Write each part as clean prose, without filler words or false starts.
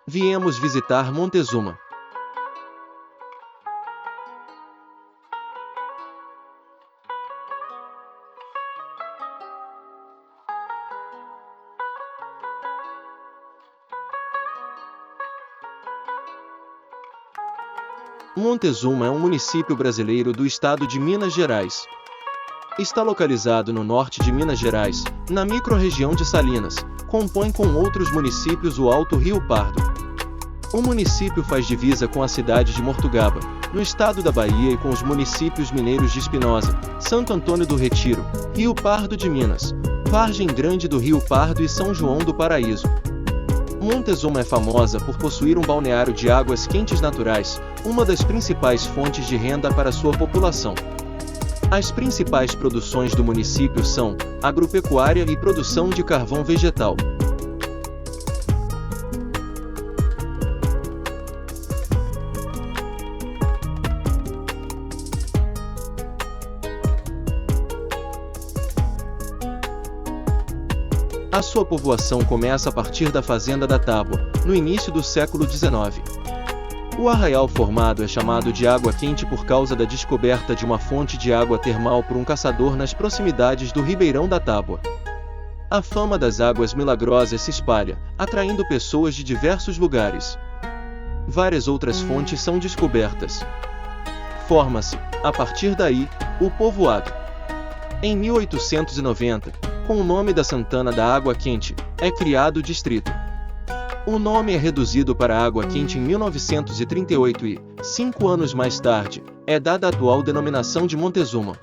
Viemos visitar Montezuma. Montezuma é um município brasileiro do estado de Minas Gerais. Está localizado no norte de Minas Gerais, na microrregião de Salinas. Compõe com outros municípios o Alto Rio Pardo. O município faz divisa com a cidade de Mortugaba, no estado da Bahia, e com os municípios mineiros de Espinosa, Santo Antônio do Retiro, Rio Pardo de Minas, Vargem Grande do Rio Pardo e São João do Paraíso. Montezuma é famosa por possuir um balneário de águas quentes naturais, uma das principais fontes de renda para sua população. As principais produções do município são agropecuária e produção de carvão vegetal. A sua povoação começa a partir da Fazenda da Tábua, no início do século XIX. O arraial formado é chamado de Água Quente por causa da descoberta de uma fonte de água termal por um caçador nas proximidades do Ribeirão da Tábua. A fama das águas milagrosas se espalha, atraindo pessoas de diversos lugares. Várias outras fontes são descobertas. Forma-se, a partir daí, o povoado. Em 1890, com o nome da Santana da Água Quente, é criado o distrito. O nome é reduzido para Água Quente em 1938 e, 5 anos mais tarde, é dada a atual denominação de Montezuma.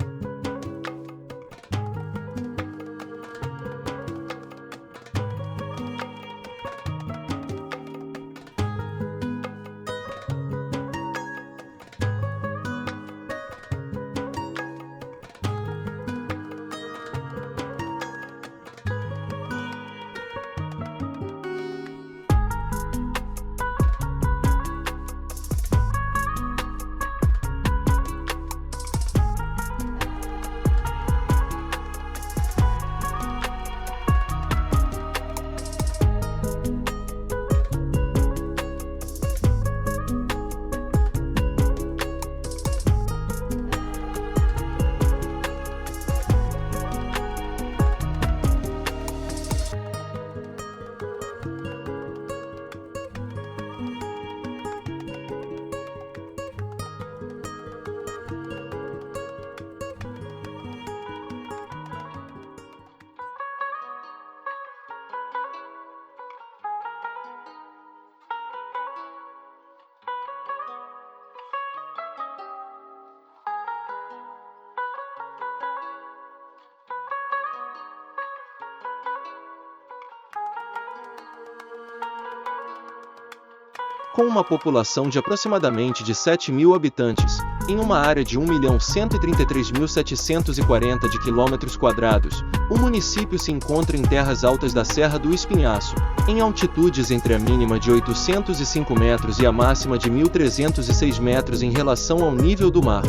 Com uma população de aproximadamente de 7.000 habitantes, em uma área de 1.133.740 de km², o município se encontra em terras altas da Serra do Espinhaço, em altitudes entre a mínima de 805 metros e a máxima de 1.306 metros em relação ao nível do mar.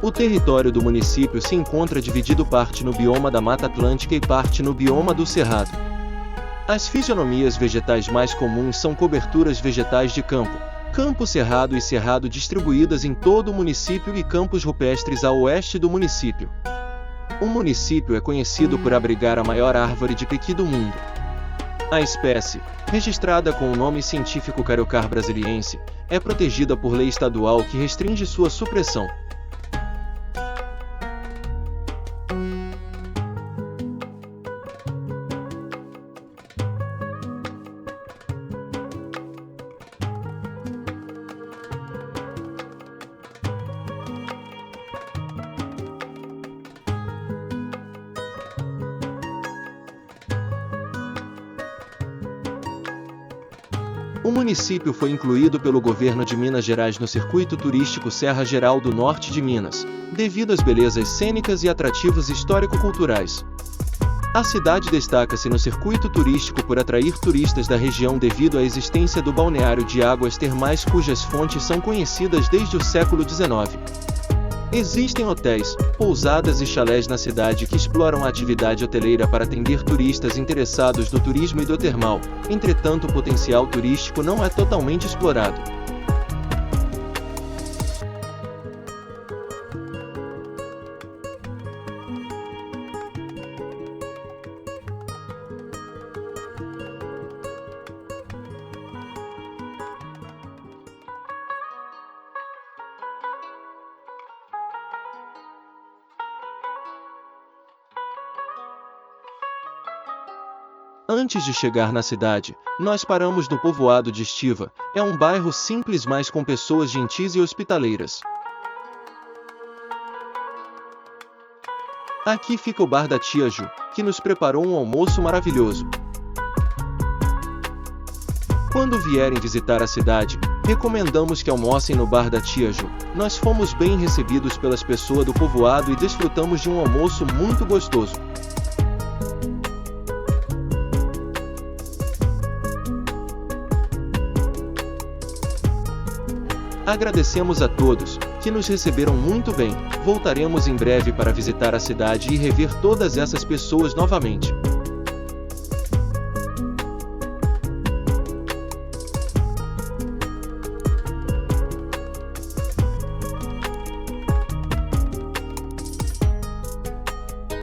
O território do município se encontra dividido parte no bioma da Mata Atlântica e parte no bioma do Cerrado. As fisionomias vegetais mais comuns são coberturas vegetais de campo, campo cerrado e cerrado distribuídas em todo o município e campos rupestres a oeste do município. O município é conhecido por abrigar a maior árvore de piqui do mundo. A espécie, registrada com o nome científico Cariocar brasiliense, é protegida por lei estadual que restringe sua supressão. O município foi incluído pelo governo de Minas Gerais no circuito turístico Serra Geral do Norte de Minas, devido às belezas cênicas e atrativos histórico-culturais. A cidade destaca-se no circuito turístico por atrair turistas da região devido à existência do balneário de águas termais cujas fontes são conhecidas desde o século XIX. Existem hotéis, pousadas e chalés na cidade que exploram a atividade hoteleira para atender turistas interessados no turismo hidrotermal, entretanto o potencial turístico não é totalmente explorado. Antes de chegar na cidade, nós paramos no povoado de Estiva. É um bairro simples, mas com pessoas gentis e hospitaleiras. Aqui fica o bar da Tia Ju, que nos preparou um almoço maravilhoso. Quando vierem visitar a cidade, recomendamos que almocem no bar da Tia Ju. Nós fomos bem recebidos pelas pessoas do povoado e desfrutamos de um almoço muito gostoso. Agradecemos a todos, que nos receberam muito bem. Voltaremos em breve para visitar a cidade e rever todas essas pessoas novamente.